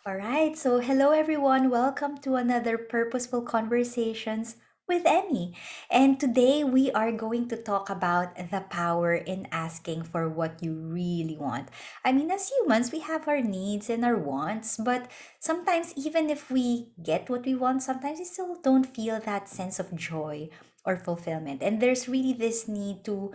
All right, so hello everyone. Welcome to another Purposeful Conversations with Emmy. And today we are going to talk about the power in asking for what you really want. I mean, as humans, we have our needs and our wants, but sometimes, even if we get what we want, sometimes we still don't feel that sense of joy or fulfillment. And there's really this need to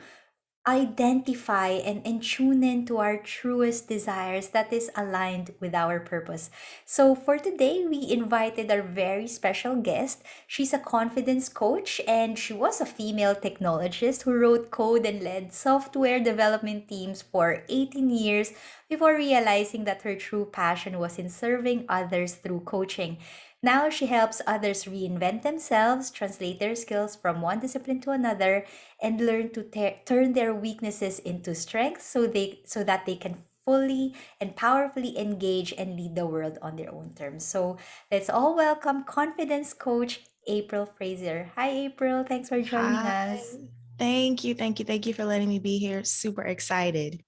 identify and tune in to our truest desires that is aligned with our purpose. So for today, we invited our very special guest. She's a confidence coach and she was a female technologist who wrote code and led software development teams for 18 years before realizing that her true passion was in serving others through coaching. Now she helps others reinvent themselves, translate their skills from one discipline to another, and learn to turn their weaknesses into strengths so that they can fully and powerfully engage and lead the world on their own terms. So let's all welcome confidence coach April Frazier. Hi April, thanks for joining Hi. us. Thank you for letting me be here. Super excited.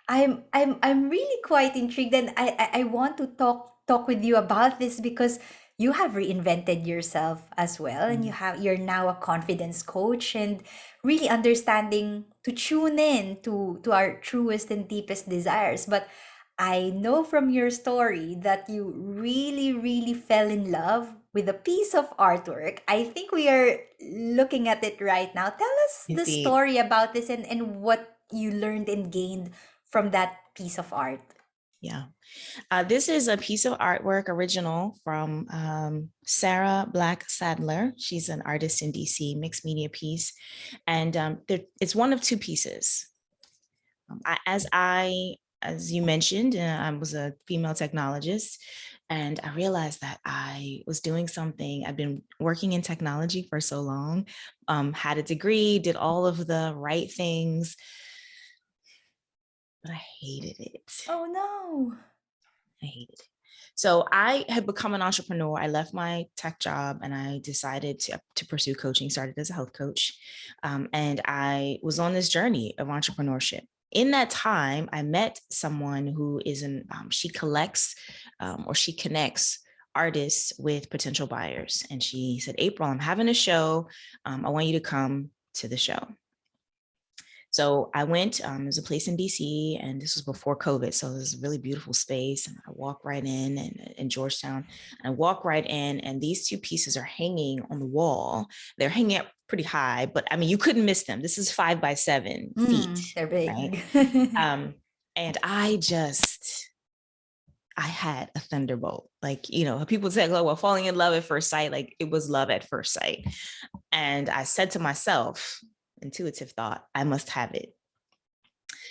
I'm really quite intrigued, and I want to talk with you about this because you have reinvented yourself as well, and Mm. you're now a confidence coach and really understanding to tune in to our truest and deepest desires. But I know from your story that you really fell in love with a piece of artwork. I think we are looking at it right now. Tell us It's the deep. story about this and what you learned and gained from that piece of art. Yeah. This is a piece of artwork original from Sarah Black Sadler. She's an artist in DC, mixed media piece. And it's one of two pieces. As you mentioned, I was a female technologist, and I realized that I was doing something. I've been working in technology for so long, had a degree, did all of the right things, but I hated it. Oh no. I hated it. So I had become an entrepreneur. I left my tech job and I decided to pursue coaching, started as a health coach. And I was on this journey of entrepreneurship. In that time, I met someone who is she collects or she connects artists with potential buyers. And she said, April, I'm having a show. I want you to come to the show. So I went, there's a place in DC, and this was before COVID. So there's a really beautiful space. And I walk right in Georgetown. And I walk right in, and these two pieces are hanging on the wall. They're hanging up pretty high, but I mean, you couldn't miss them. This is 5 by 7 feet, They're right? big. Um, and I had a thunderbolt. Like, people say, oh, well, falling in love at first sight, like it was love at first sight. And I said to myself, intuitive thought, I must have it.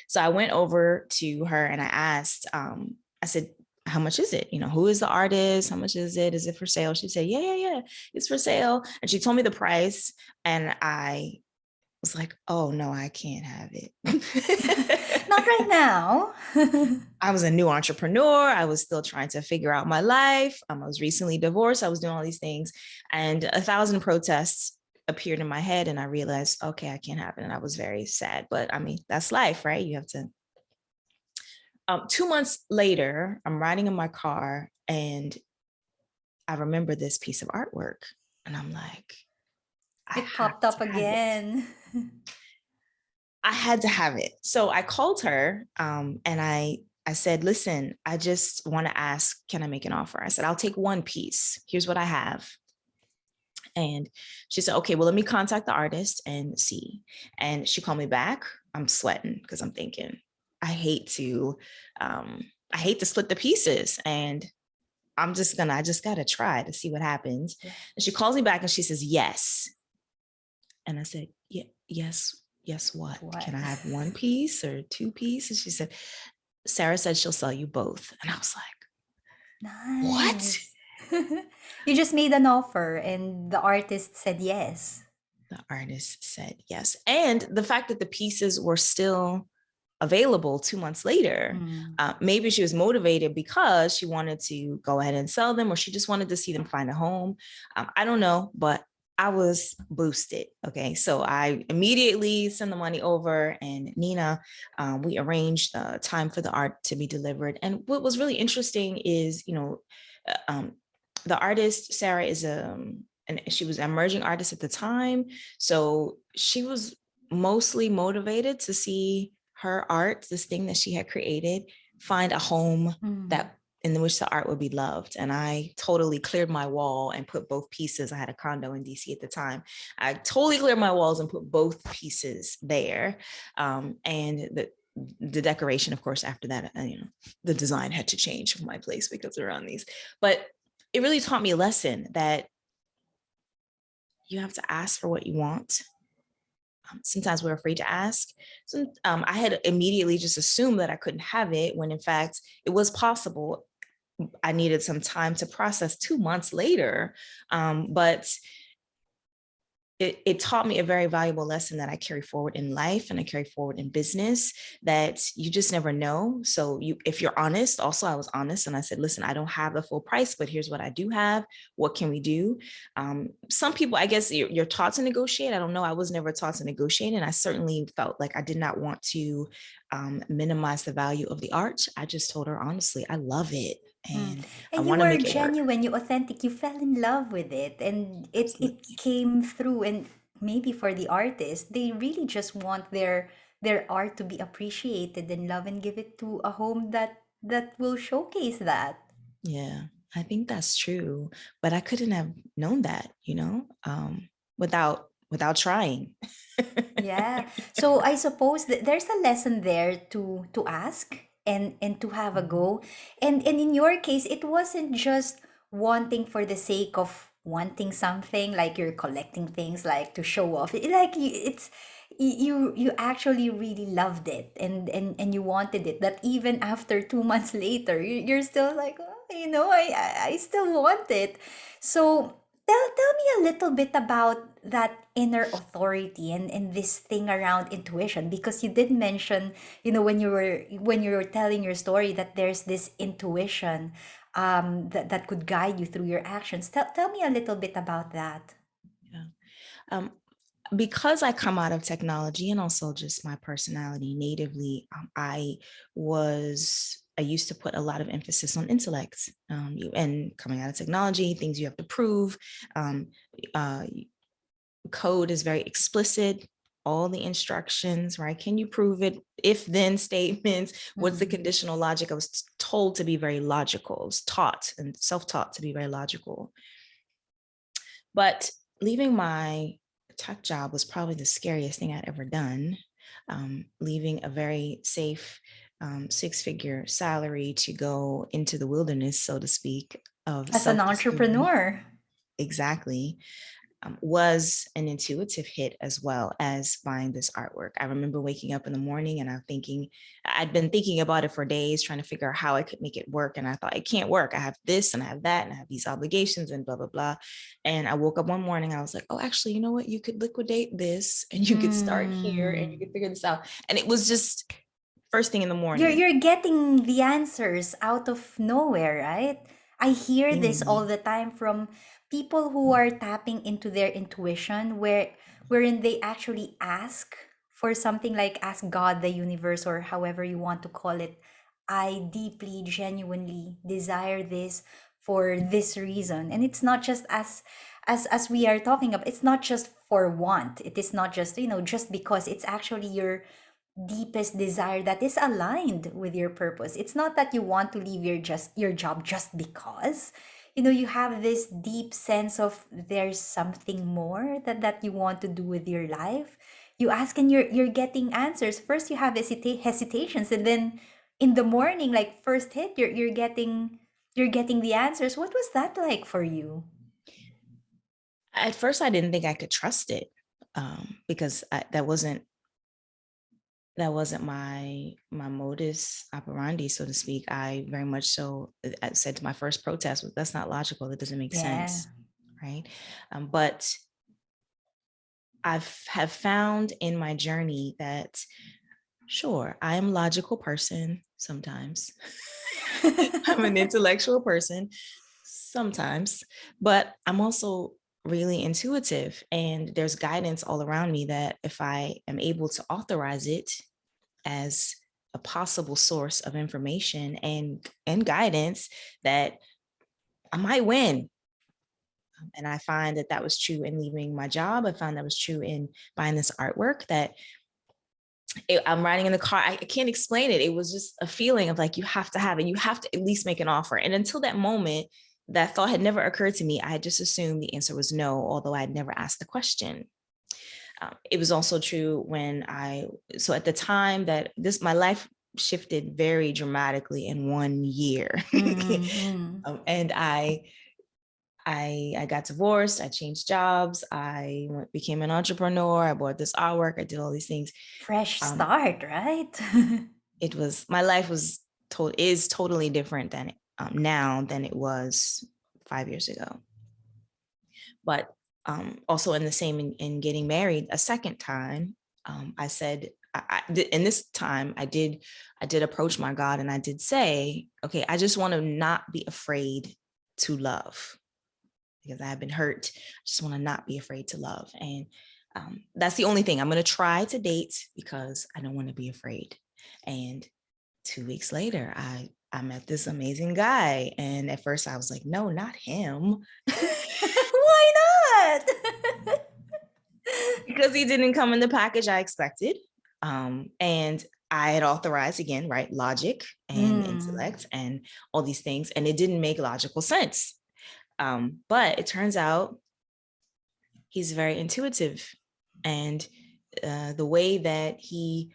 So I went over to her and I asked, I said, how much is it? Who is the artist? How much is it? Is it for sale? She said, yeah, it's for sale. And she told me the price. And I was like, oh no, I can't have it. Not right now. I was a new entrepreneur. I was still trying to figure out my life. I was recently divorced. I was doing all these things. And 1,000 protests appeared in my head. And I realized, okay, I can't have it. And I was very sad. But I mean, that's life, right? You have to. 2 months later, I'm riding in my car and I remember this piece of artwork. And I'm like, I It have popped to up have it. again. I had to have it. So I called her and I said, listen, I just want to ask, can I make an offer? I said, I'll take one piece. Here's what I have. And she said, okay, well, let me contact the artist and see. And she called me back. I'm sweating because I'm thinking, I hate to, I hate to split the pieces. And I just got to try to see what happens. Yeah. And she calls me back and she says, yes. And I said, yeah, yes, what? What? Can I have one piece or two pieces? She said, Sarah said she'll sell you both. And I was like, what? Nice. You just made an offer and the artist said yes. The artist said yes. And the fact that the pieces were still available 2 months later, Mm. maybe she was motivated because she wanted to go ahead and sell them, or she just wanted to see them find a home. I don't know, but I was boosted. Okay. So I immediately sent the money over, and Nina, we arranged time for the art to be delivered. And what was really interesting is, uh, um, the artist, Sarah, and she was an emerging artist at the time. So she was mostly motivated to see her art, this thing that she had created, find a home Mm. that in which the art would be loved. And I totally cleared my wall and put both pieces. I had a condo in DC at the time. I totally cleared my walls and put both pieces there. And the decoration, of course, after that, the design had to change for my place because around these. But it really taught me a lesson that you have to ask for what you want. Sometimes we're afraid to ask. So I had immediately just assumed that I couldn't have it when in fact it was possible. I needed some time to process 2 months later. But it taught me a very valuable lesson that I carry forward in life and I carry forward in business, that you just never know. So if you're honest, also I was honest and I said, listen, I don't have the full price, but here's what I do have. What can we do? Some people, I guess you're taught to negotiate. I don't know. I was never taught to negotiate. And I certainly felt like I did not want to minimize the value of the art. I just told her, honestly, I love it Mm. and I And you want to were make it work. genuine, you authentic, you fell in love with it, and it Absolutely. came through. And maybe for the artist, they really just want their art to be appreciated and loved and give it to a home that will showcase that. Yeah, I think that's true, but I couldn't have known that, without trying. Yeah. So I suppose that there's a lesson there to ask and to have a Mhm. go. And in your case, it wasn't just wanting for the sake of wanting something, like you're collecting things like to show off. Like you actually really loved it, and you wanted it, that even after 2 months later you're still like, oh, I still want it. So tell me a little bit about that inner authority and this thing around intuition, because you did mention, when you were telling your story, that there's this intuition that could guide you through your actions. Tell me a little bit about that. Yeah. Um, because I come out of technology and also just my personality natively, I used to put a lot of emphasis on intellect. And coming out of technology, things you have to prove. Um, uh, Code is very explicit. All the instructions, right? Can you prove it? If then statements. What's the Mm. conditional logic? I was told to be very logical. I was taught and self-taught to be very logical. But leaving my tech job was probably the scariest thing I'd ever done. Leaving a very safe six-figure salary to go into the wilderness, so to speak, of As an self-discovery. entrepreneur. Exactly. Was an intuitive hit as well as buying this artwork. I remember waking up in the morning and I'd been thinking about it for days, trying to figure out how I could make it work. And I thought, it can't work. I have this and I have that and I have these obligations and blah, blah, blah. And I woke up one morning, I was like, oh, actually, you know what? You could liquidate this and you could start here and you Mm. could figure this out. And it was just first thing in the You're morning. you're getting the answers out of nowhere, right? I hear this all Seemingly. the time from people who are tapping into their intuition, wherein they actually ask for something, like ask God, the universe, or however you want to call it. I deeply, genuinely desire this for this reason. And it's not just as we are talking about, it's not just for want. It is not just, just because. It's actually your deepest desire that is aligned with your purpose. It's not that you want to leave your job just because. You have this deep sense of there's something more that you want to do with your life. You ask and you're getting answers. First you have hesitations, and then in the morning, like first hit, you're getting the answers. What was that like for you? At first, I didn't think I could trust it because that wasn't my modus operandi, so to speak. I very much so I said to my first protest, that's not logical. That doesn't make Yeah. sense, right? But have found in my journey that sure, I am a logical person sometimes. I'm an intellectual person sometimes, but I'm also really intuitive, and there's guidance all around me that if I am able to authorize it as a possible source of information and guidance, that I might win. And I find that that was true in leaving my job. I found that was true in buying this artwork, that I'm riding in the car. I can't explain it. It was just a feeling of like, you have to have it. You have to at least make an offer. And until that moment, that thought had never occurred to me. I had just assumed the answer was no, although I had never asked the question. It was also true when so at the time that my life shifted very dramatically in 1 year. Mm-hmm. And I got divorced. I changed jobs. Became an entrepreneur. I bought this artwork. I did all these things. Fresh Um, start, right? my life is totally different than now than it was 5 years ago. But also in the same in getting married a second time, I said, in this time I did approach my God, and I did say, okay, I just want to not be afraid to love, because I have been hurt. I just want to not be afraid to love. And that's the only thing I'm going to try to date, because I don't want to be afraid. And 2 weeks later, I met this amazing guy. And at first I was like, no, not him. Why not? Because he didn't come in the package I expected. And I had authorized, again, right, logic and Mm. intellect and all these things, and it didn't make logical sense. But it turns out he's very intuitive, and the way that he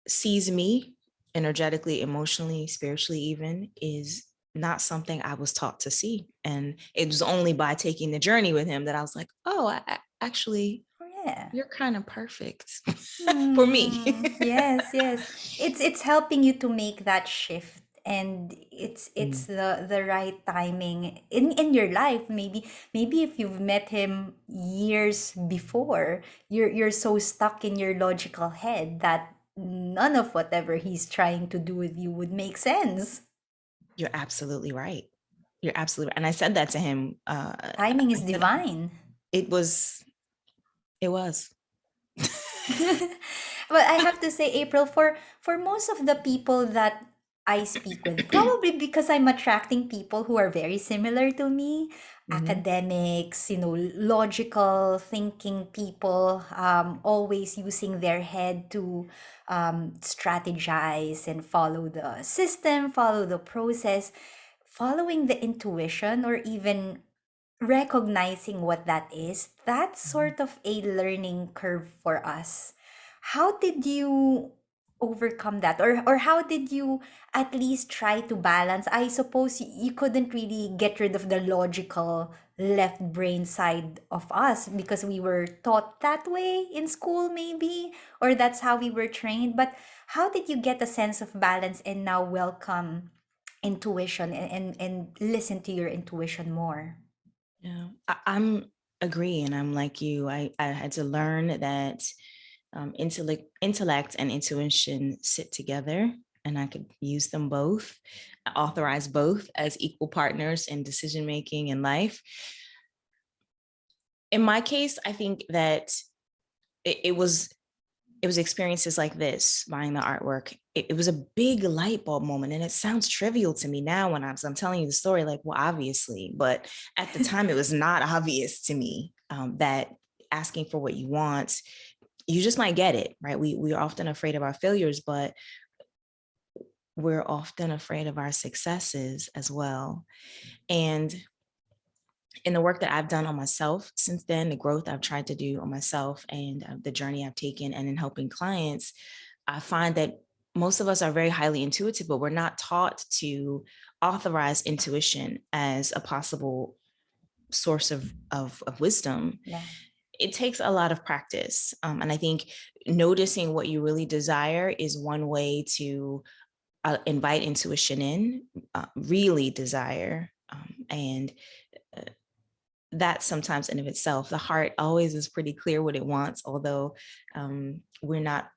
sees me energetically, emotionally, spiritually, even, is not something I was taught to see. And it was only by taking the journey with him that I was like, oh, actually, Oh, yeah. you're kind of perfect for me. Yes, yes. It's helping you to make that shift, and it's Mm, the right timing in your life. Maybe if you've met him years before, you're so stuck in your logical head that none of whatever he's trying to do with you would make sense. you're absolutely right. You're absolutely right. And I said that to him. Timing I is said, divine. it was, it was. Well, I have to say, April, for most of the people that I speak with, probably because I'm attracting people who are very similar to me, Mhm. academics, logical thinking people, always using their head to strategize and follow the system, follow the process, following the intuition, or even recognizing what that is, that's Mhm. sort of a learning curve for us. How did you overcome that? Or how did you at least try to balance? I suppose you couldn't really get rid of the logical left brain side of us because we were taught that way in school, maybe, or that's how we were trained. But how did you get a sense of balance and now welcome intuition and listen to your intuition more? Yeah, I'm agreeing. I'm like you. I had to learn that intellect and intuition sit together, and I could use them both, authorize both as equal partners in decision making in life. In my case, I think that it was experiences like this, buying the artwork. It was a big light bulb moment, and it sounds trivial to me now when I'm telling you the story. Like, well, obviously, but at the time, it was not obvious to me that asking for what you want, you just might get it, right? We are often afraid of our failures, but we're often afraid of our successes as well. And in the work that I've done on myself since then, the growth I've tried to do on myself, and the journey I've taken, and in helping clients, I find that most of us are very highly intuitive, but we're not taught to authorize intuition as a possible source of wisdom. Yeah. It takes a lot of practice. And I think noticing what you really desire is one way to invite intuition in, really desire. And that sometimes in of itself, the heart always is pretty clear what it wants, although we're not.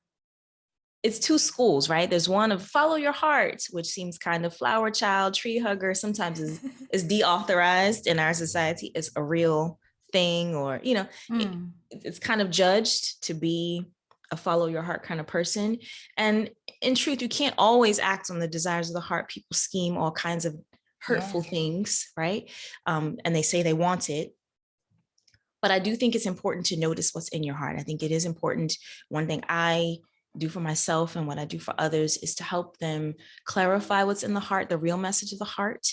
It's two schools, right? There's one of follow your heart, which seems kind of flower child, tree hugger, sometimes is deauthorized in our society. It's a real thing, or Mm. it's kind of judged to be a follow your heart kind of person. And in truth, you can't always act on the desires of the heart. People scheme all kinds of hurtful Yeah. things, right? And they say they want it, but I do think it's important to notice what's in your heart. I think it is important. One thing I do for myself and what I do for others is to help them clarify what's in the heart, the real message of the heart.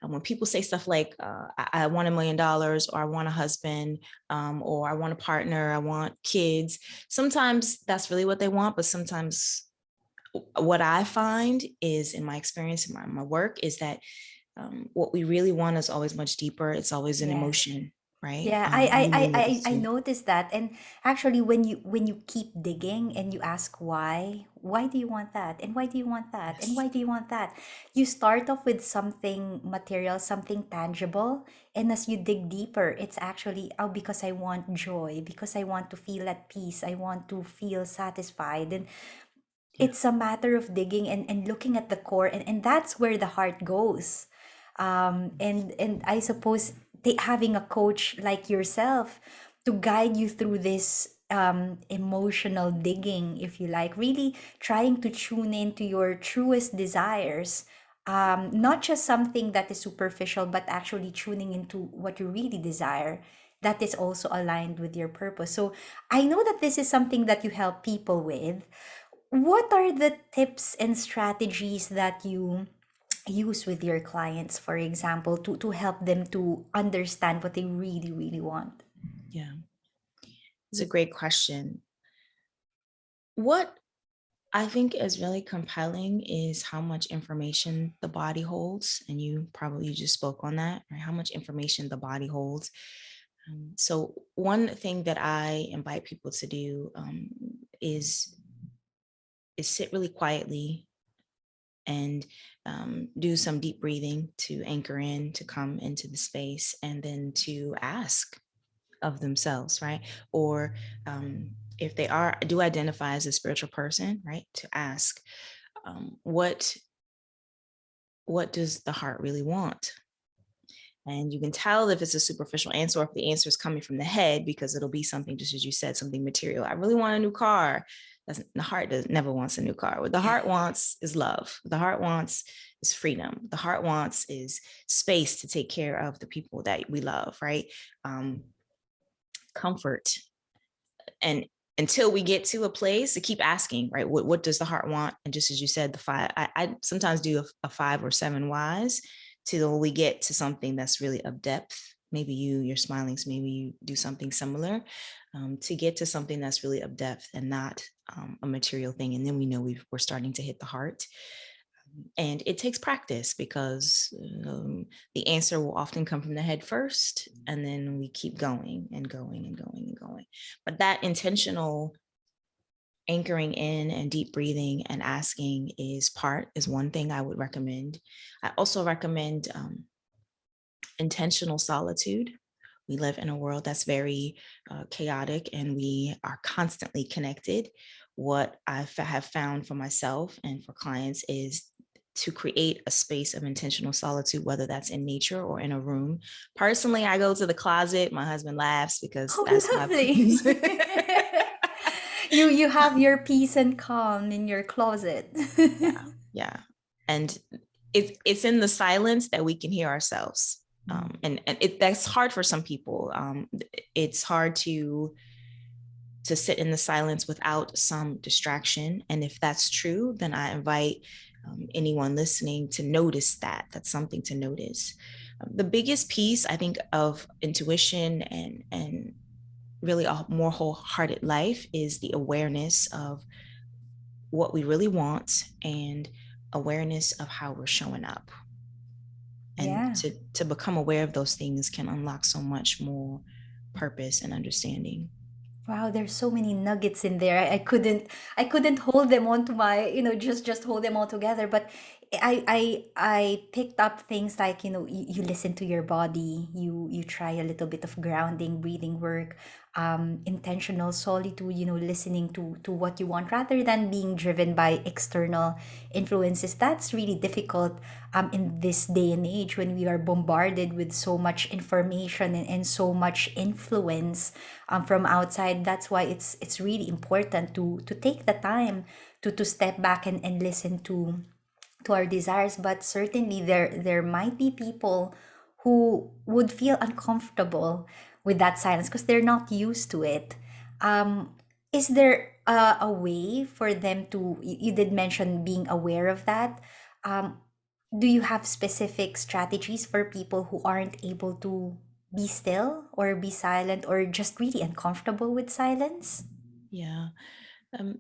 And when people say stuff like, I want $1 million, or I want a husband, or I want a partner, I want kids, sometimes that's really what they want. But sometimes what I find is, in my experience, in my work, is that what we really want is always much deeper. It's always an Yeah. emotion, right? Yeah, I, I, You I, may notice I too. noticed that. And actually, when you keep digging and you ask why do you want that? And why do you want that? And Yes. why do you want that? You start off with something material, something tangible. And as you dig deeper, it's actually, oh, because I want joy, because I want to feel at peace, I want to feel satisfied. And Yeah. it's a matter of digging and looking at the core, and that's where the heart goes. And I suppose having a coach like yourself to guide you through this emotional digging, if you like, really trying to tune into your truest desires, not just something that is superficial, but actually tuning into what you really desire, that is also aligned with your purpose. So I know that this is something that you help people with. What are the tips and strategies that you use with your clients, for example, to help them to understand what they really, really want? Yeah. It's a great question. What I think is really compelling is how much information the body holds. And you just spoke on that, right? How much information the body holds. So, one thing that I invite people to do is sit really quietly and do some deep breathing to anchor in, to come into the space, and then to ask of themselves, right? Or if they do identify as a spiritual person, right? To ask, what does the heart really want? And you can tell if it's a superficial answer, or if the answer is coming from the head, because it'll be something, just as you said, something material. I really want a new car. The heart never wants a new car. What the heart wants is love. What the heart wants is freedom. The heart wants is space to take care of the people that we love, right? Um, Comfort. And until we get to a place, to keep asking, right? What does the heart want? And just as you said, the five, I sometimes do a 5 or 7 whys till we get to something that's really of depth. Maybe you're smiling, so maybe you do something similar, to get to something that's really of depth and not a material thing. And then we know we're starting to hit the heart. And it takes practice, because the answer will often come from the head first, and then we keep going and going and going and going. But that intentional anchoring in and deep breathing and asking is one thing I would recommend. I also recommend intentional solitude. We live in a world that's very chaotic, and we are constantly connected. What have found for myself and for clients is to create a space of intentional solitude, whether that's in nature or in a room. Personally, I go to the closet. My husband laughs because that's Oh, my lovely. place. You have your peace and calm in your closet. Yeah, yeah. And it's in the silence that we can hear ourselves. And that's hard for some people. It's hard to sit in the silence without some distraction. And if that's true, then I invite anyone listening to notice that. That's something to notice. The biggest piece, I think, of intuition and really a more wholehearted life is the awareness of what we really want, and awareness of how we're showing up. And Yeah. to become aware of those things can unlock so much more purpose and understanding. Wow, there's so many nuggets in there. I couldn't hold them onto my, just hold them all together. But I picked up things like, you listen to your body, you try a little bit of grounding, breathing work. intentional solitude, listening to what you want rather than being driven by external influences. That's really difficult in this day and age when we are bombarded with so much information and so much influence from outside. That's why it's really important to take the time to step back and listen to our desires. But certainly there might be people who would feel uncomfortable with that silence because they're not used to it. Is there a way for them to, you did mention being aware of that. um, do you have specific strategies for people who aren't able to be still or be silent or just really uncomfortable with silence? Yeah. Um,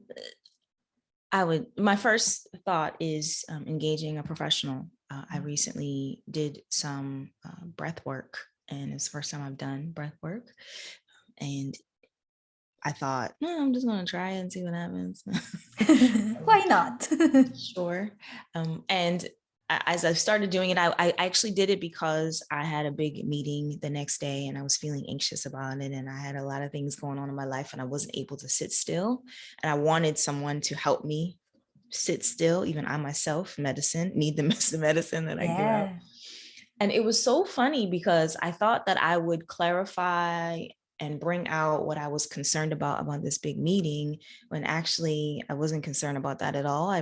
I would, my first thought is engaging a professional. I recently did some breath work, and it's the first time I've done breath work. And I thought, I'm just going to try it and see what happens. Why not? Sure. And as I started doing it, I actually did it because I had a big meeting the next day and I was feeling anxious about it. And I had a lot of things going on in my life and I wasn't able to sit still. And I wanted someone to help me sit still. Even I myself, medicine, need the medicine that I give out. Yeah. And it was so funny because I thought that I would clarify and bring out what I was concerned about this big meeting, when actually I wasn't concerned about that at all.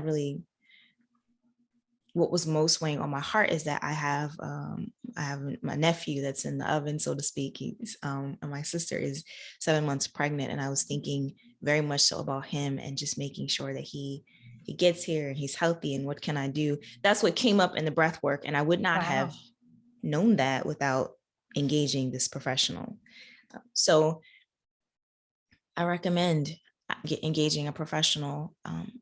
What was most weighing on my heart is that I have my nephew that's in the oven, so to speak. And my sister is 7 months pregnant, and I was thinking very much so about him and just making sure that he gets here and he's healthy, and what can I do. That's what came up in the breath work, and I would not have Wow. known that without engaging this professional. So I recommend engaging a professional,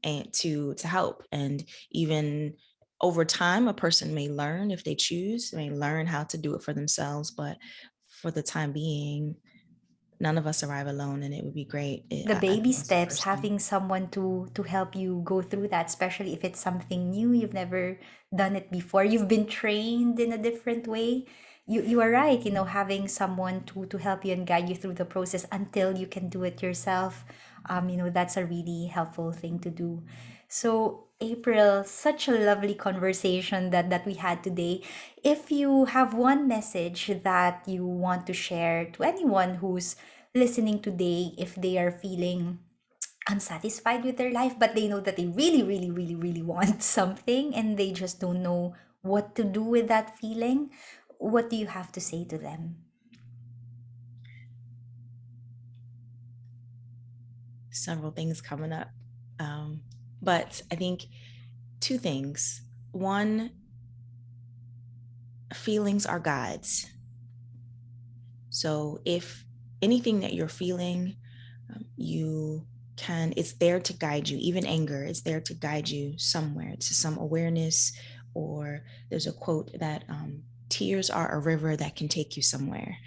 and to help. And even over time, a person may learn, if they choose, may learn how to do it for themselves. But for the time being, none of us arrive alone, and it would be great. The I baby think it's the steps, first thing. having someone to help you go through that, especially if it's something new, you've never done it before, you've been trained in a different way. You are right, having someone to help you and guide you through the process until you can do it yourself. That's a really helpful thing to do. So April, such a lovely conversation that we had today. If you have one message that you want to share to anyone who's listening today, if they are feeling unsatisfied with their life, but they know that they really, really, really, really want something and they just don't know what to do with that feeling, what do you have to say to them? Several things coming up. Um, but I think two things. One, feelings are guides. So if anything that you're feeling, you can, it's there to guide you. Even anger is there to guide you somewhere, to some awareness. Or there's a quote that tears are a river that can take you somewhere.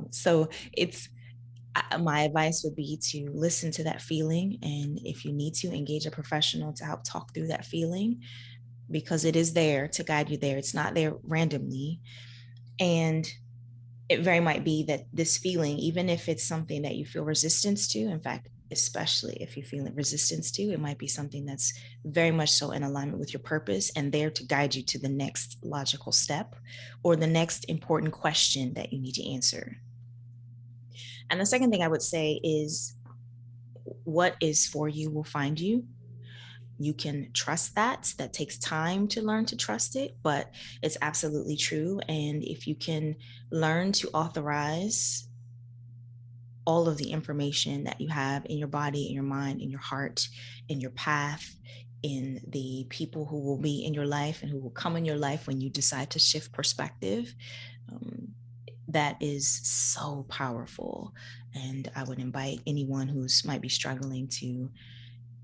So it's, my advice would be to listen to that feeling, and if you need to, engage a professional to help talk through that feeling, because it is there to guide you there. It's not there randomly. And it very might be that this feeling, even if it's something that you feel resistance to, in fact, especially if you feel resistance to, it might be something that's very much so in alignment with your purpose and there to guide you to the next logical step or the next important question that you need to answer. And the second thing I would say is, what is for you will find you. You can trust that. That takes time to learn to trust it, but it's absolutely true. And if you can learn to authorize all of the information that you have in your body, in your mind, in your heart, in your path, in the people who will be in your life and who will come in your life when you decide to shift perspective, um, that is so powerful. And I would invite anyone who's might be struggling to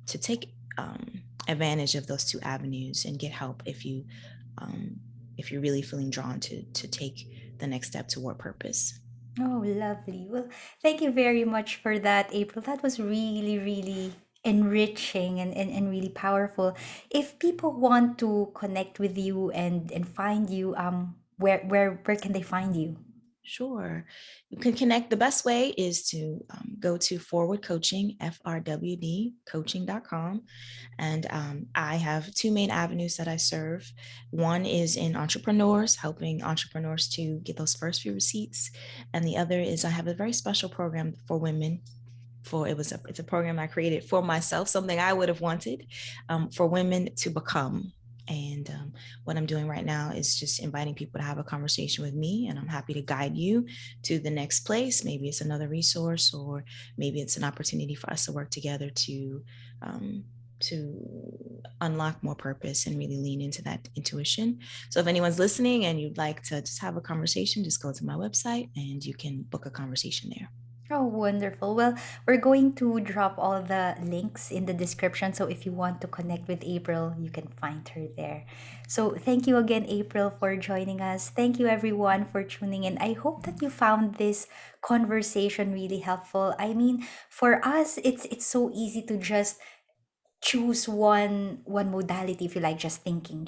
take advantage of those two avenues and get help um, if you're really feeling drawn to take the next step toward purpose. Oh, lovely. Well, thank you very much for that, April. That was really, really enriching and really powerful. If people want to connect with you and find you, where can they find you? Sure. You can connect. The best way is to go to Forward Coaching, FRWD coaching.com. And I have two main avenues that I serve. One is in entrepreneurs, helping entrepreneurs to get those first few receipts. And the other is I have a very special program for women. It's a program I created for myself, something I would have wanted, for women to become. And what I'm doing right now is just inviting people to have a conversation with me, and I'm happy to guide you to the next place. Maybe it's another resource, or maybe it's an opportunity for us to work together um, to unlock more purpose and really lean into that intuition. So if anyone's listening and you'd like to just have a conversation, just go to my website and you can book a conversation there. Oh, wonderful. Well, we're going to drop all the links in the description. So if you want to connect with April, you can find her there. So thank you again, April, for joining us. Thank you, everyone, for tuning in. I hope that you found this conversation really helpful. I mean, for us, it's so easy to just choose one modality, if you like, just thinking,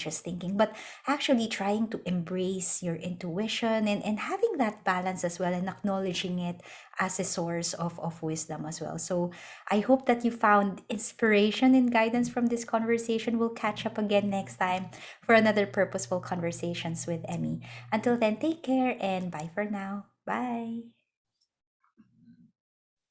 but actually trying to embrace your intuition, and having that balance as well, and acknowledging it as a source of wisdom as well. So I hope that you found inspiration and guidance from this conversation. We'll catch up again next time for another purposeful conversations with Emmy. Until then, take care and bye for now. Bye.